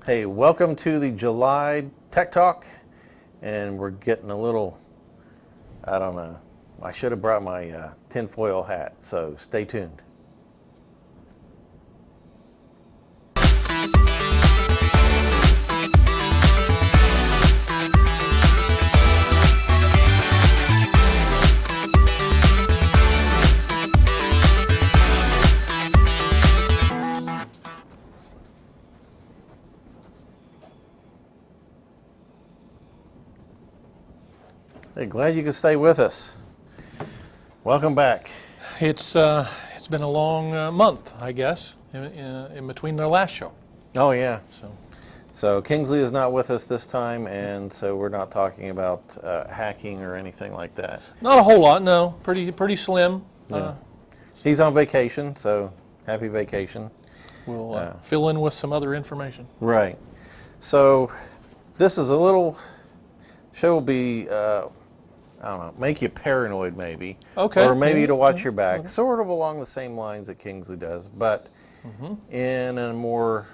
Hey, welcome to the July Tech Talk, and we're getting a little, I don't know, I should have brought my tinfoil hat, so stay tuned. Hey, glad you could stay with us. Welcome back. It's been a long month, I guess, in between their last show. Oh, yeah. So So Kingsley is not with us this time, and so we're not talking about hacking or anything like that. not a whole lot, no. Pretty slim. Yeah. He's on vacation, so happy vacation. We'll fill in with some other information. Right. So this is a little show will be I don't know, make you paranoid maybe. Okay. Or maybe Yeah. to watch your back, sort of along the same lines that Kingsley does, but in a more,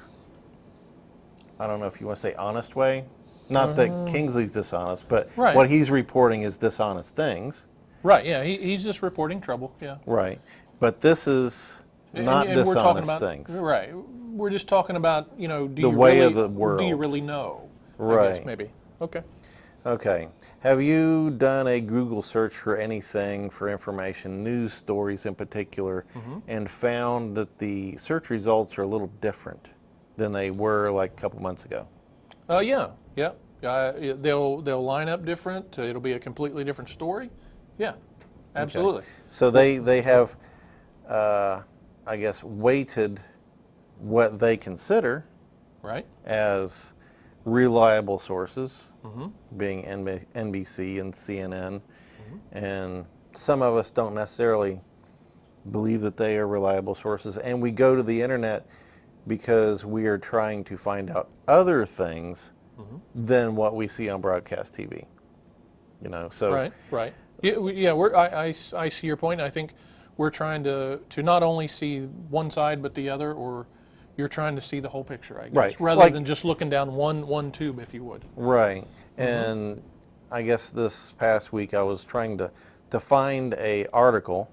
I don't know if you want to say honest way. Not that Kingsley's dishonest, but Right. what he's reporting is dishonest things. Right, yeah, he's just reporting trouble, yeah. Right. But this is not and we're dishonest talking about things. Right. We're just talking about, do The you way really, of the world. Do you really know? I Right. guess maybe. Okay. Okay. Have you done a Google search for anything, for information, news stories in particular, and found that the search results are a little different than they were like a couple months ago? Yeah. They'll line up different. It'll be a completely different story. Yeah. Absolutely. So they have, I guess, weighted what they consider Right. as reliable sources, being NBC and CNN, and some of us don't necessarily believe that they are reliable sources, and we go to the internet because we are trying to find out other things than what we see on broadcast TV. So Right. Yeah. I see your point. I think we're trying to not only see one side but the other, or you're trying to see the whole picture, I guess, Right. rather Like- than just looking down one tube, if you would. Right. And I guess this past week I was trying to find a article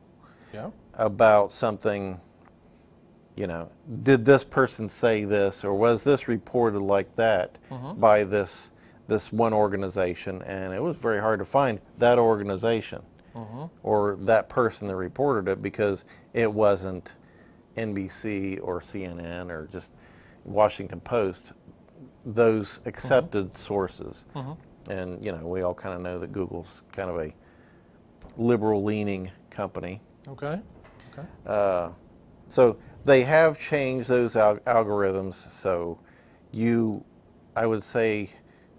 Yeah. about something, did this person say this, or was this reported like that by this one organization, and it was very hard to find that organization or that person that reported it, because it wasn't NBC or CNN or just Washington Post, those accepted sources. And we all kind of know that Google's kind of a liberal leaning company. Okay. So they have changed those algorithms, so you, I would say,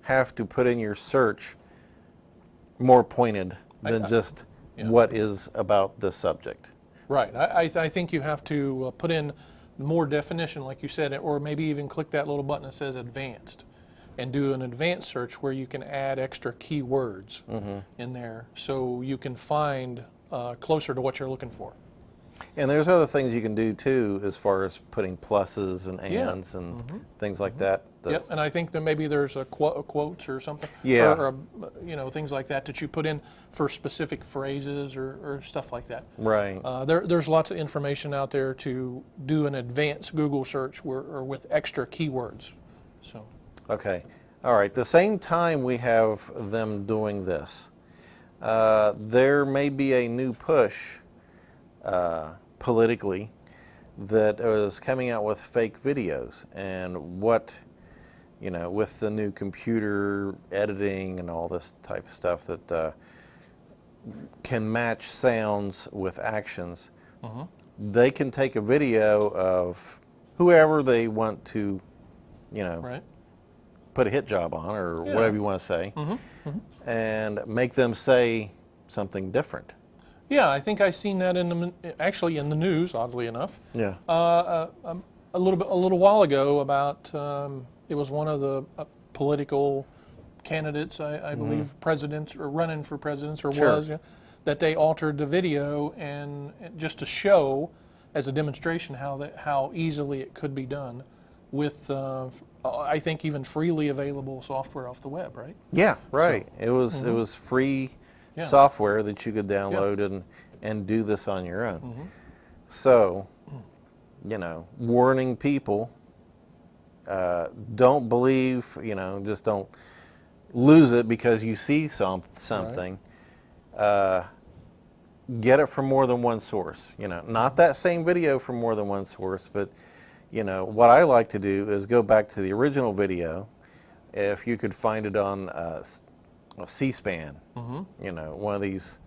have to put in your search more pointed than just what is about this subject. Right. I think you have to put in more definition, like you said, or maybe even click that little button that says advanced and do an advanced search where you can add extra keywords in there so you can find closer to what you're looking for. And there's other things you can do too, as far as putting pluses and ands and things like that. Yep, and I think that maybe there's a quotes or something, Yeah. or things like that you put in for specific phrases or stuff like that. Right. There's lots of information out there to do an advanced Google search or with extra keywords. So. Okay. All right. The same time we have them doing this, there may be a new push politically that is coming out with fake videos, and with the new computer editing and all this type of stuff that can match sounds with actions, they can take a video of whoever they want to, Right. put a hit job on, or Yeah. whatever you want to say, and make them say something different. Yeah, I think I seen that actually in the news, oddly enough, Yeah. a little while ago about it was one of the political candidates, I believe, presidents or running for presidents or Sure. was, that they altered the video and just to show as a demonstration how easily it could be done. with, I think, even freely available software off the web, right? Yeah, right. It was free Yeah. software that you could download and do this on your own. So, warning people, don't believe, just don't lose it because you see something. Get it from more than one source. Not that same video from more than one source, but what I like to do is go back to the original video. If you could find it on C-SPAN, one of these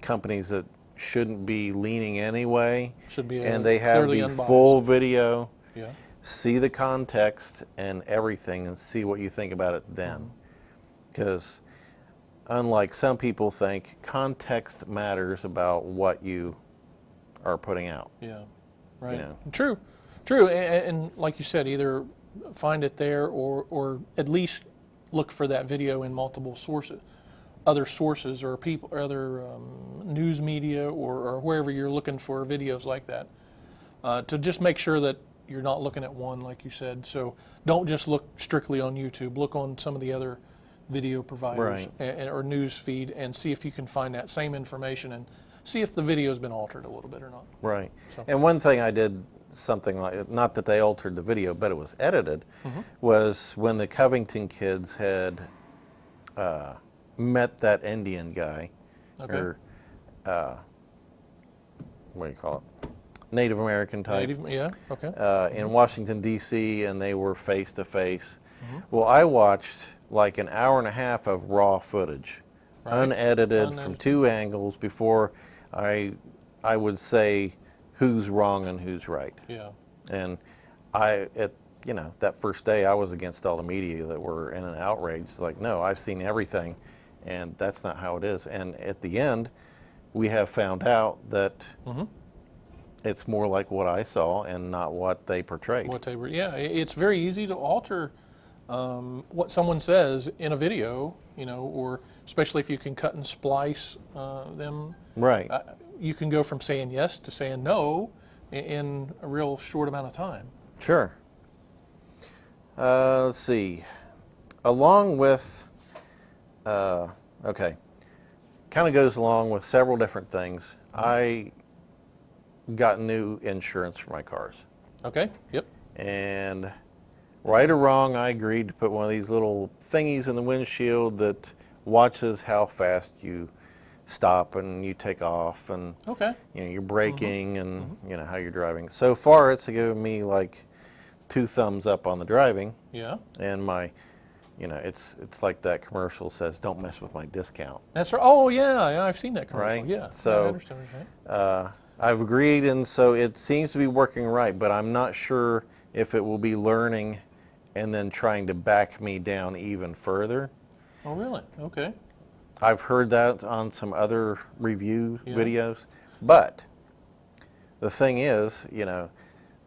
companies that shouldn't be leaning anyway, Should be and they have clearly the unbiased. full video. Yeah. See the context and everything, and see what you think about it then. Because unlike some people think, context matters about what you are putting out. Yeah. Right. know. True. And like you said, either find it there or at least look for that video in multiple sources, other sources or people, or other news media or wherever you're looking for videos like that, to just make sure that you're not looking at one, like you said. So don't just look strictly on YouTube. Look on some of the other video providers or news feed and see if you can find that same information and see if the video's been altered a little bit or not. Right. So. And one thing I did, something like, not that they altered the video, but it was edited, was when the Covington kids had met that Indian guy, or what do you call it? Native American type. Yeah, okay. In Washington, D.C., and they were face to face. Well, I watched like an hour and a half of raw footage, unedited from two angles before I would say who's wrong and who's right. Yeah. And that first day I was against all the media that were in an outrage. Like, no, I've seen everything, and that's not how it is. And at the end, we have found out that it's more like what I saw and not what they portrayed. What they were, yeah, it's very easy to alter what someone says in a video, or especially if you can cut and splice them. Right. You can go from saying yes to saying no in a real short amount of time. Sure. Let's see. Along with, kind of goes along with several different things. I got new insurance for my cars. Okay, yep. And right or wrong, I agreed to put one of these little thingies in the windshield that watches how fast you stop and you take off, and you're braking and how you're driving. So far, it's given me like 2 thumbs up on the driving. Yeah. And my, it's like that commercial says, "Don't mess with my discount." That's right. Oh yeah, I've seen that commercial. Right? Yeah. So I understand what you're saying. I've agreed, and so it seems to be working right, but I'm not sure if it will be learning and then trying to back me down even further. Oh really? Okay. I've heard that on some other review videos, but the thing is,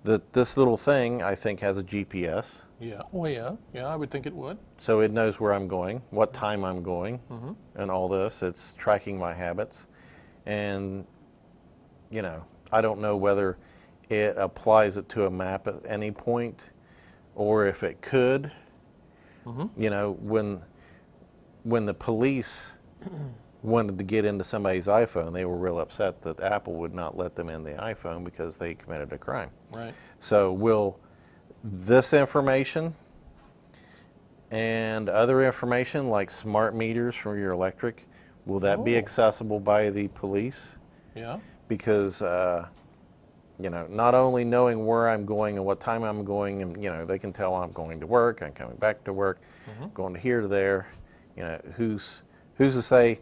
that this little thing I think has a GPS. Yeah. Oh yeah. Yeah, I would think it would. So it knows where I'm going, what time I'm going, and all this. It's tracking my habits, and I don't know whether it applies it to a map at any point, or if it could. When the police wanted to get into somebody's iPhone, they were real upset that Apple would not let them in the iPhone because they committed a crime. Right. So will this information and other information like smart meters from your electric, will that be accessible by the police? Yeah. Because not only knowing where I'm going and what time I'm going, and they can tell I'm going to work, I'm coming back to work, going to here to there. Who's to say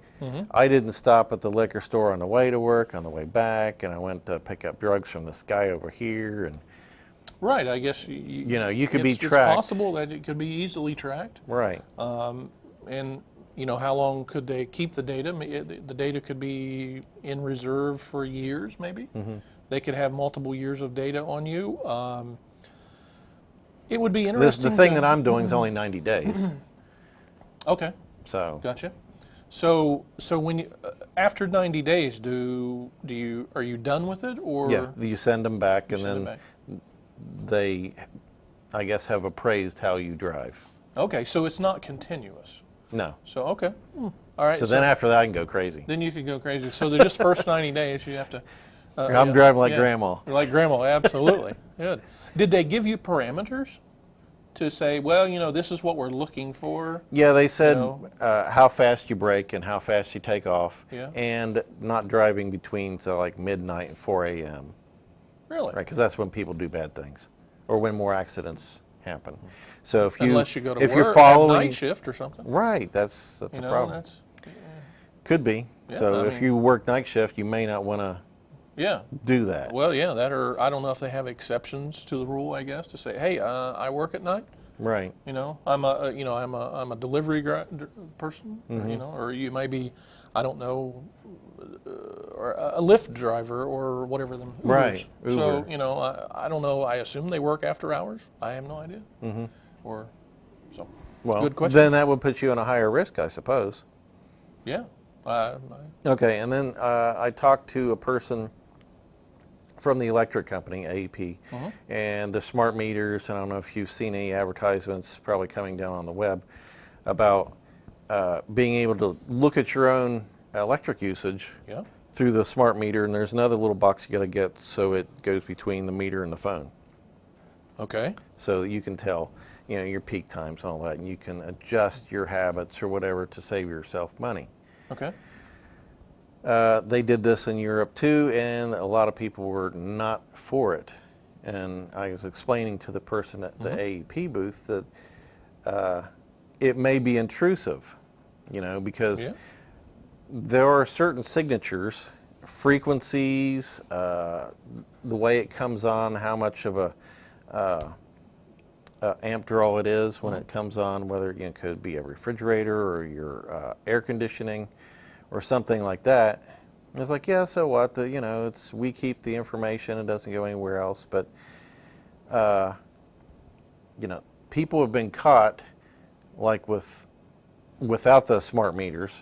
I didn't stop at the liquor store on the way to work, on the way back, and I went to pick up drugs from this guy over here, and right. I guess you could be tracked. It's possible that it could be easily tracked. Right. And how long could they keep the data? The data could be in reserve for years, maybe. They could have multiple years of data on you. It would be interesting. The thing that I'm doing is only 90 days. Okay. So. Gotcha. So when you after 90 days, are you done with it, or Yeah, you send them back, and then they I guess, have appraised how you drive. Okay, so it's not continuous. No. So, okay. All right. So then after that, I can go crazy. Then you could go crazy. So the just first 90 days you have to. I'm driving like grandma. You're like grandma, absolutely. Good. Did they give you parameters to say, well, this is what we're looking for? Yeah, they said know? how fast you brake and how fast you take off, Yeah. and not driving between like midnight and 4 a.m. Really? Right, because that's when people do bad things, or when more accidents happen. So if you Unless you go to if work, you're have following night shift or something. right, that's a problem. That's Could be. Yeah, So I if mean- you work night shift, you may not want to yeah. do that. Well, yeah, that or I don't know if they have exceptions to the rule. I guess to say, hey, I work at night. Right. I'm a delivery person. Or you may be, I don't know, or a Lyft driver or whatever them. Ubers. Right, So Uber. I don't know. I assume they work after hours. I have no idea. Mm-hmm. Or so. Well, Good question. then that would put you in a higher risk, I suppose. Yeah. Okay, and then I talked to a person from the electric company, AEP, and the smart meters. I don't know if you've seen any advertisements, probably coming down on the web, about being able to look at your own electric usage Yeah. through the smart meter, and there's another little box you got to get so it goes between the meter and the phone, Okay. so that you can tell, your peak times and all that, and you can adjust your habits or whatever to save yourself money. Okay. They did this in Europe too, and a lot of people were not for it. And I was explaining to the person at the AEP booth that it may be intrusive, because Yeah. there are certain signatures, frequencies, the way it comes on, how much of a amp draw it is when it comes on, whether it could be a refrigerator or your air conditioning or something like that. And it's like, yeah, so what? We keep the information; it doesn't go anywhere else. But people have been caught, like without the smart meters,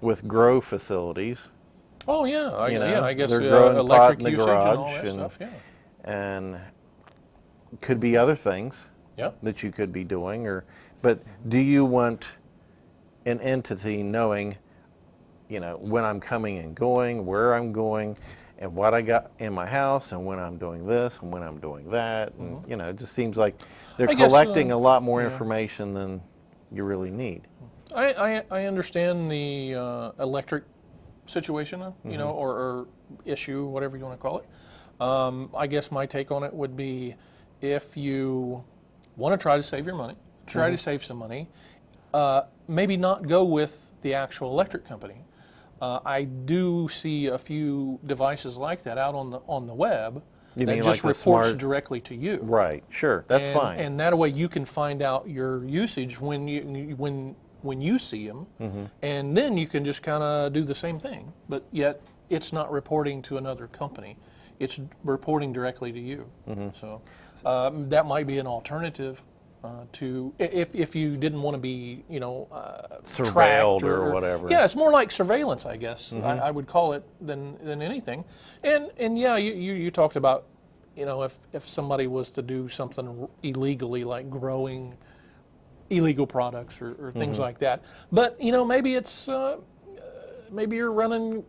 with grow facilities. Oh yeah. I guess they're growing pot electric in the usage and all garage that and- stuff. Yeah. And could be other things Yeah. that you could be doing, but do you want an entity knowing, when I'm coming and going, where I'm going, and what I got in my house, and when I'm doing this and when I'm doing that, and it just seems like they're I guess, collecting a lot more yeah. information than you really need. I understand the electric situation, or issue, whatever you want to call it. I guess my take on it would be, if you want to try to save your money, try to save some money, maybe not go with the actual electric company. I do see a few devices like that out on the web You that mean just like the reports smart- directly to you. Right, sure, that's and, fine. And that way you can find out your usage when you see them, and then you can just kind of do the same thing. But yet it's not reporting to another company; it's reporting directly to you. So that might be an alternative to if you didn't want to be Surveilled tracked or whatever. Yeah, it's more like surveillance, I guess. I would call it than anything. And yeah, you talked about if somebody was to do something illegally, like growing illegal products or things like that. But maybe it's maybe you're running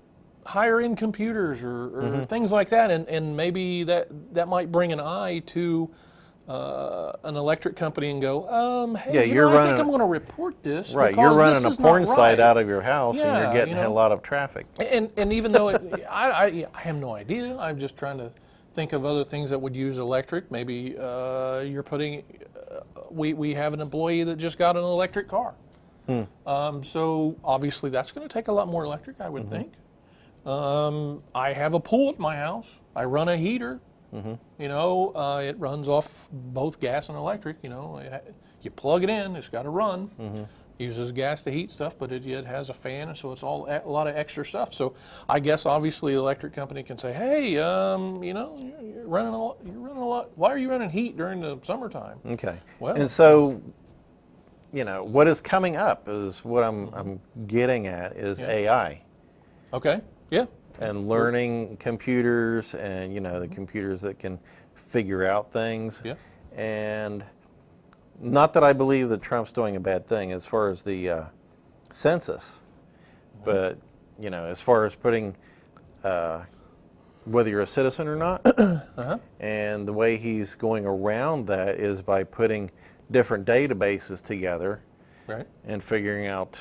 higher end computers or things like that, and maybe that might bring an eye to an electric company and go, hey, Yeah, you're I think running- I'm going to report this. Right, because you're running this a is not porn site right. out of your house, and Yeah, you're getting a lot of traffic. And even though I have no idea, I'm just trying to think of other things that would use electric. Maybe you're putting. We have an employee that just got an electric car. So obviously that's going to take a lot more electric, I would think. I have a pool at my house. I run a heater. It runs off both gas and electric. You plug it in, it's got to run. Uses gas to heat stuff, but it has a fan, so it's all a lot of extra stuff. So I guess obviously the electric company can say, hey, you're running a lot. Why are you running heat during the summertime? Okay. Well- And so, what is coming up is what I'm getting at is AI Okay. Yeah. and learning computers and, the computers that can figure out things. Yeah. And not that I believe that Trump's doing a bad thing as far as the census, but as far as putting whether you're a citizen or not, and the way he's going around that is by putting different databases together, Right. and figuring out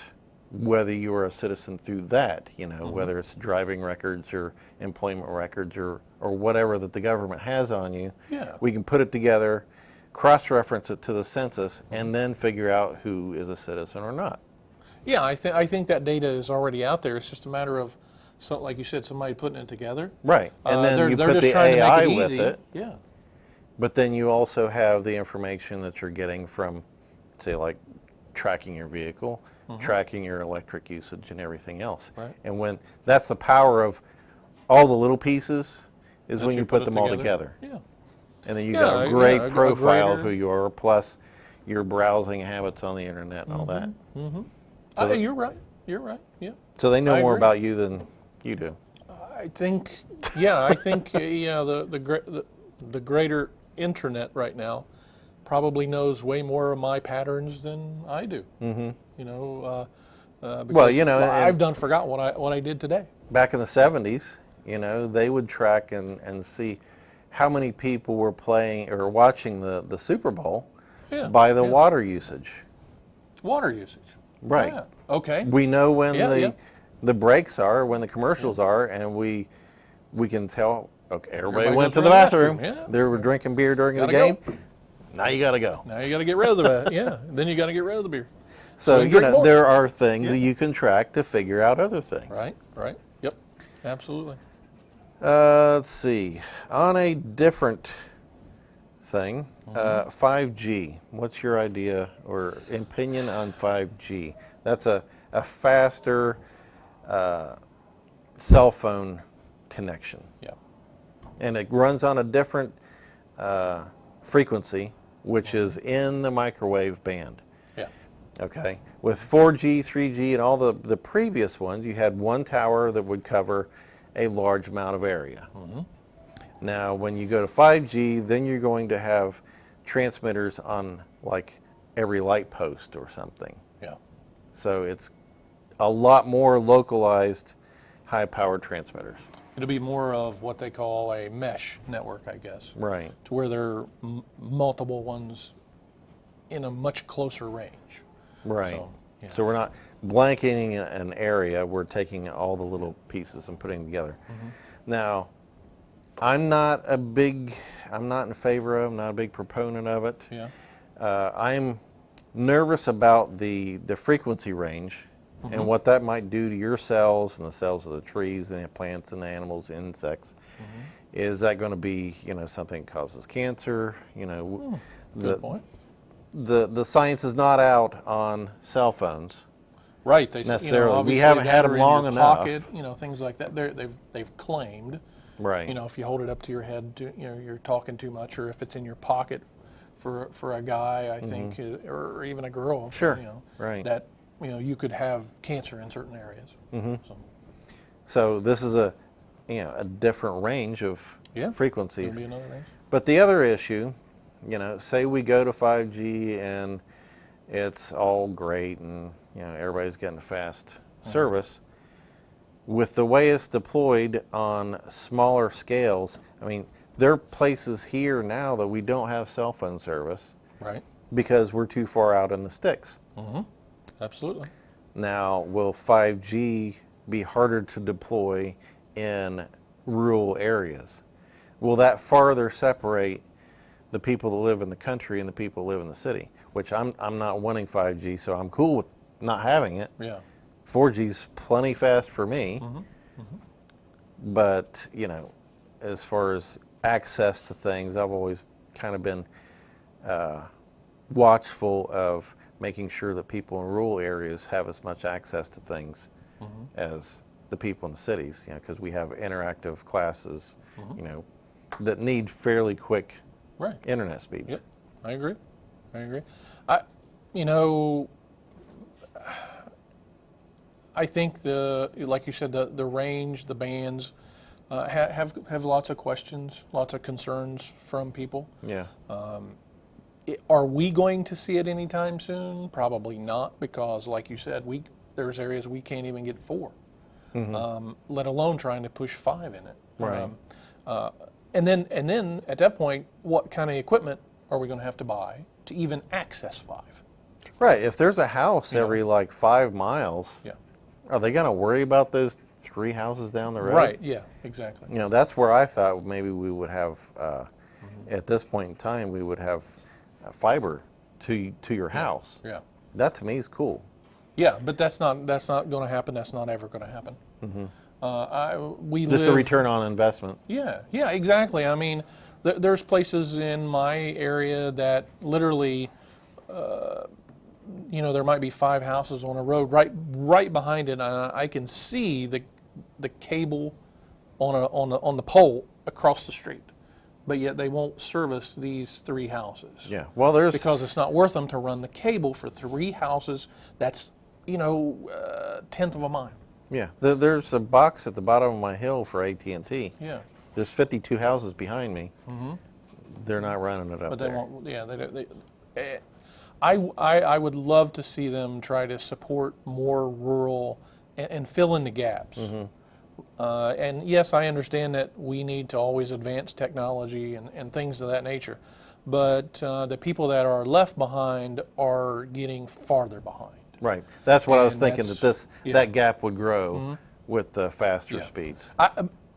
whether you are a citizen through that, whether it's driving records or employment records or whatever that the government has on you. Yeah. We can put it together, cross-reference it to the census, and then figure out who is a citizen or not. Yeah, I think that data is already out there. It's just a matter of, like you said, somebody putting it together. Right. And then you they're put just the trying AI to make it with easy. it, Yeah. but then you also have the information that you're getting from, say, like tracking your vehicle, tracking your electric usage and everything else. Right. And when that's the power of all the little pieces is That when you put it them all together. Yeah. And then you Yeah, got a great a profile of greater- who you are, plus your browsing habits on the internet and all that. You're right. You're right. Yeah. So they know I more agree. about you than you do. I think the greater internet right now probably knows way more of my patterns than I do. Mm-hmm. Because and I've forgot what I did today. back in the 70s, they would track and see how many people were playing or watching the Super Bowl by the water usage. Water usage. Right. Yeah. Okay. We know when Yeah. the breaks are, when the commercials are, and we can tell, okay, everybody Everybody went goes to the around the bathroom. restroom, yeah. They were drinking beer during Gotta the game. go. Now you got to go. Now you got to get rid of the then you got to get rid of the beer. So, you drink more. there are things that you can track to figure out other things. Right. Right. Yep. Absolutely. Let's see. On a different thing, 5G. What's your idea or opinion on 5G? That's a faster cell phone connection. Yeah. And it runs on a different frequency, which is in the microwave band. Yeah. Okay. With 4G, 3G, and all the previous ones, you had one tower that would cover a large amount of area. Now, when you go to 5G, then you're going to have transmitters on like every light post or something. Yeah. So it's a lot more localized, high-powered transmitters. It'll be more of what they call a mesh network, I guess. Right. To where there are multiple ones in a much closer range. Right. So, yeah. So we're not blanketing an area, we're taking all the little pieces and putting them together. Now, I'm not in favor of, I'm not a big proponent of it. Yeah. I'm nervous about the frequency range and what that might do to your cells and the cells of the trees and the plants and the animals, insects. Is that going to be, something that causes cancer? Good point. The science is not out on cell phones. Right. They Necessarily. We obviously haven't that had are them in long your enough. Pocket, things like that. They've claimed. Right. If you hold it up to your head, you're talking too much, or if it's in your pocket for a guy, I think, or even a girl. Sure. Right. That you could have cancer in certain areas. So this is a different range of frequencies. There'll be another range. But the other issue, say we go to 5G and it's all great and everybody's getting a fast service. With the way it's deployed on smaller scales, I mean, there are places here now that we don't have cell phone service Right. because we're too far out in the sticks. Absolutely. Now, will 5G be harder to deploy in rural areas? Will that farther separate the people that live in the country and the people who live in the city? Which I'm not wanting 5G, so I'm cool with not having it. Yeah. 4G's plenty fast for me. But, as far as access to things, I've always kind of been watchful of making sure that people in rural areas have as much access to things as the people in the cities, because we have interactive classes, that need fairly quick Right. internet speeds. Yep. I agree. I think like you said, the range, the bands have lots of questions, lots of concerns from people. Yeah. Are we going to see it anytime soon? Probably not, because like you said, there's areas we can't even get 4, let alone trying to push 5 in it. Right. And then at that point, what kind of equipment are we going to have to buy to even access 5? Right. If there's a house every like 5 miles, Yeah. are they going to worry about those 3 houses down the road? Right. Yeah. Exactly. You know, that's where I thought maybe we would have, at this point in time, we would have fiber to your house. Yeah. That to me is cool. Yeah, but that's not going to happen. That's not ever going to happen. We Just live, a return on investment. Yeah, yeah, exactly. I mean, there's places in my area that literally, there might be 5 houses on a road right behind it, and I can see the cable on the pole across the street, but yet they won't service these 3 houses. Yeah. Well, there's Because it's not worth them to run the cable for 3 houses. That's 1/10 of a mile. yeah. There's a box at the bottom of my hill for AT&T. Yeah. There's 52 houses behind me. They're not running it up But there. they won't. Yeah, I would love to see them try to support more rural and fill in the gaps. And yes, I understand that we need to always advance technology and things of that nature, but the people that are left behind are getting farther behind. Right. That's what I was And thinking, that's- that gap would grow with the faster Yeah. speeds.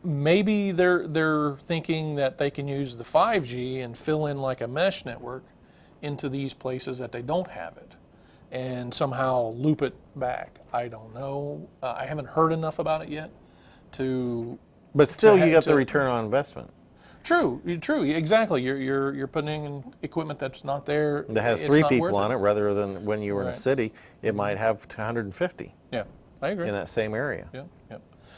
Maybe they're thinking that they can use the 5G and fill in like a mesh network into these places that they don't have it, and somehow loop it back. I don't know. I haven't heard enough about it yet to. But still, ha- you got to- the return on investment. True, exactly. You're putting in equipment that's not there. That has it's 3 not people worth on it, rather than when you were in a Right. city, it might have 150 Yeah, I agree. in that same area. Yeah, yeah.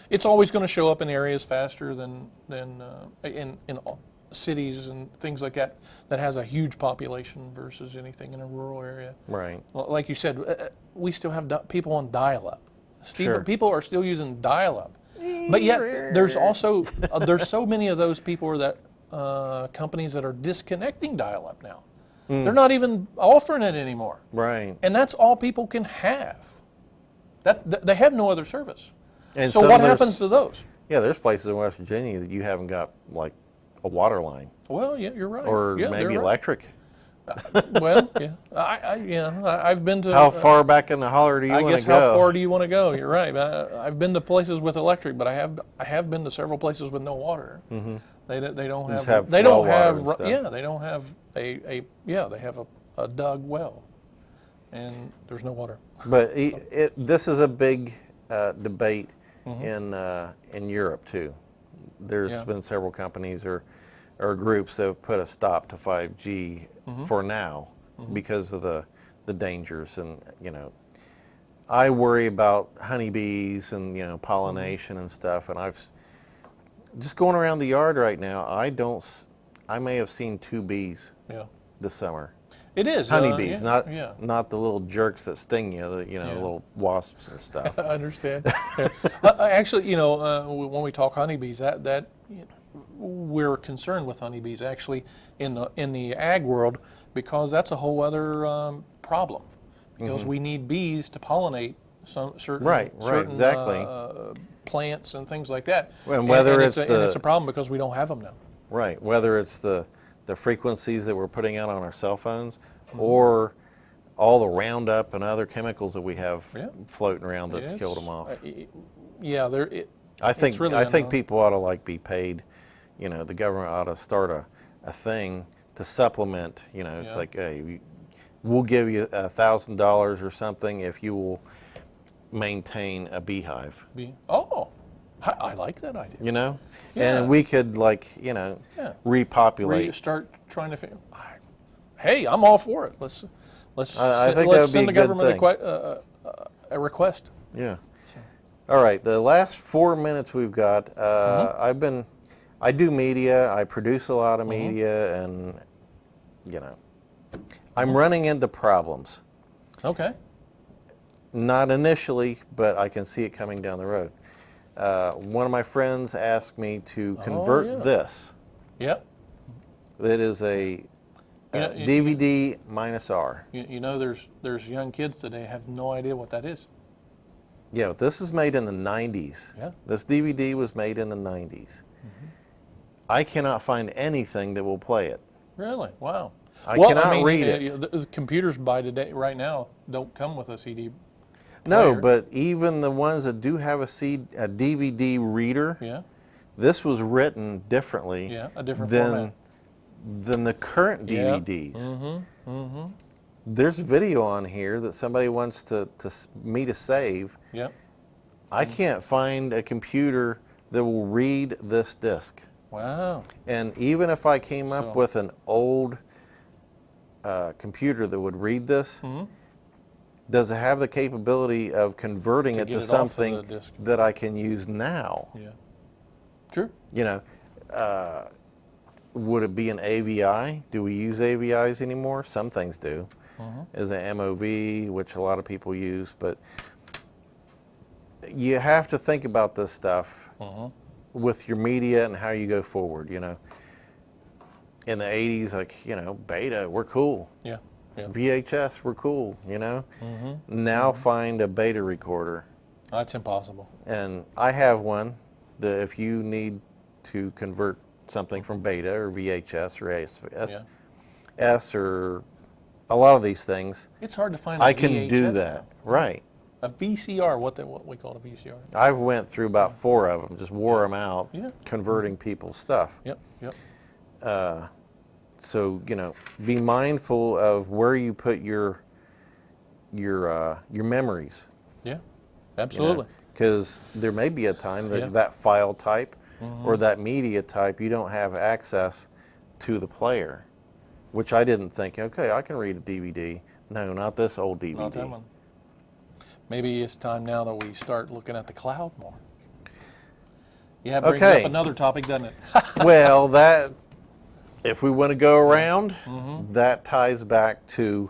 It's always going to show up in areas faster than in cities and things like that has a huge population versus anything in a rural area. Right. Like you said, we still have people on dial-up. Sure. People are still using dial-up, but yet there's also there's so many of those people that companies that are disconnecting dial-up now. They're not even offering it anymore, Right. and that's all people can have. That they have no other service. And So some what there's- happens to those? Yeah, there's places in West Virginia that you haven't got like a water line Well, yeah, you're right. or yeah, maybe they're right. electric. Well, yeah, I've been to. How far back in the holler do you I want guess to go? how far do you want to go? You're right. I've been to places with electric, but I have been to several places with no water. They don't Just have have they well don't water have and stuff. yeah they don't have they have a dug well, and there's no water. But this is a big debate Mm-hmm. in Europe too. There's Yeah. been several companies or groups that have put a stop to 5G Mm-hmm. for now because of the dangers, and I worry about honeybees and pollination and stuff, and I've just going around the yard right now. I may have seen 2 bees Yeah, this summer. it is Honeybees, yeah. not the little jerks that sting you, Yeah. little wasps and stuff. I understand. Yeah. Actually, when we talk honeybees, that we're concerned with honeybees actually in the ag world, because that's a whole other problem. Because we need bees to pollinate certain Right, exactly. plants and things like that. And whether it's it's a problem because we don't have them now. Right, whether it's the frequencies that we're putting out on our cell phones, or all the Roundup and other chemicals that we have Yeah. floating around that's It's- killed them off. Yeah, there. I think it's really I think unknown. people ought to be paid. The government ought to start a thing to supplement. It's Yeah. like, hey, we'll give you $1,000 or something if you will maintain a beehive. Oh, I like that idea. Yeah. And we could Yeah. repopulate. Start trying to figure. Hey, I'm all for it. Let's I think let's that would send be the a good government a request. Yeah. All right. The last 4 minutes we've got. I do media. I produce a lot of media, and I'm running into problems. Okay. Not initially, but I can see it coming down the road. One of my friends asked me to convert yeah. this. Yep. It is a DVD minus R. You know, there's young kids today have no idea what that is. Yeah, this was made in the 90s. Yeah. This DVD was made in the 90s. I cannot find anything that will play it. Really? Wow. I cannot read it. The computers by today, right now, don't come with a CD. No, player. but even the ones that do have a DVD reader, Yeah. this was written differently Yeah. A different than format. than the current Yeah. DVDs. There's video on here that somebody wants me to save. Yep. I can't find a computer that will read this disc. Wow. And even if I came up So- with an old computer that would read this, does it have the capability of converting To it get to it off of something the disc. that I can use now? Yeah. True. You know, would it be an AVI? Do we use AVIs anymore? Some things do. Is an MOV, which a lot of people use, but you have to think about this stuff with your media and how you go forward. You know, in the 80s, like, you know, Beta, we're cool. Yeah. Yeah. VHS, we're cool. You know, now find a Beta recorder. That's impossible. And I have one that if you need to convert something from Beta or VHS or AS or a lot of these things, It's hard to find. I can do VHS that. now. Right. A VCR, what we call a VCR. I went through about 4 of them, just wore them out, Yeah. converting people's stuff. Yep. Yep. So, you know, be mindful of where you put your memories. Yeah. Absolutely. Because there may be a time that Yeah. that file type or that media type, you don't have access to the player, which I didn't think, okay, I can read a DVD. No, not this old DVD. Not that one. Maybe it's time now that we start looking at the cloud more. Yeah, it brings Okay. up another topic, doesn't it? Well, that, if we want to go around, that ties back to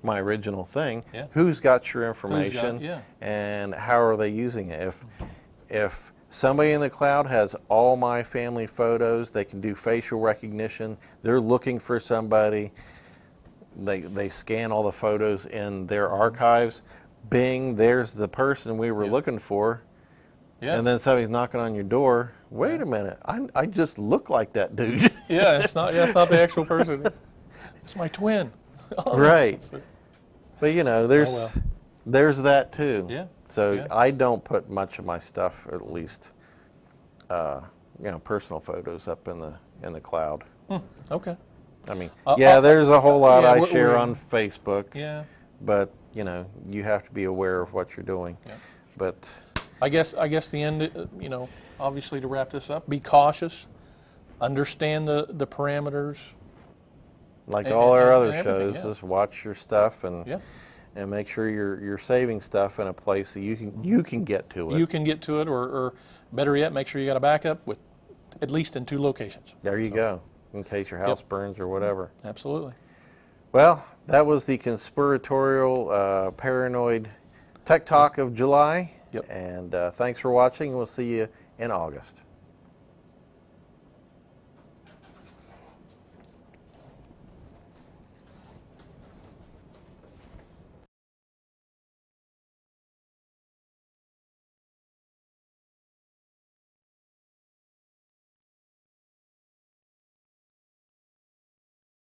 my original thing. Yeah. Who's got your information yeah. and how are they using it? If somebody in the cloud has all my family photos, they can do facial recognition, they're looking for somebody, they scan all the photos in their archives, bing, there's the person we were looking for. Yeah. And then somebody's knocking on your door. Wait a minute, I just look like that dude. Yeah, it's not the actual person. It's my twin. Oh, Right. that's- But you know, well. there's that too. Yeah, So yeah. I don't put much of my stuff, or at least, personal photos up in the cloud. Okay. I mean, Uh, there's a whole lot yeah, I we're- share we're- on Facebook, Yeah. but you know, you have to be aware of what you're doing. Yeah. But I guess the end, obviously to wrap this up, be cautious, understand the parameters. like And- all our and other everything, shows, yeah. just watch your stuff and Yeah. and make sure you're saving stuff in a place that you can get to it. You can get to it, or better yet, make sure you got a backup with at least in 2 locations. There you go, in case your house burns or whatever. Absolutely. Well, that was the conspiratorial, paranoid tech talk of July. Yep. And thanks for watching. We'll see you in August.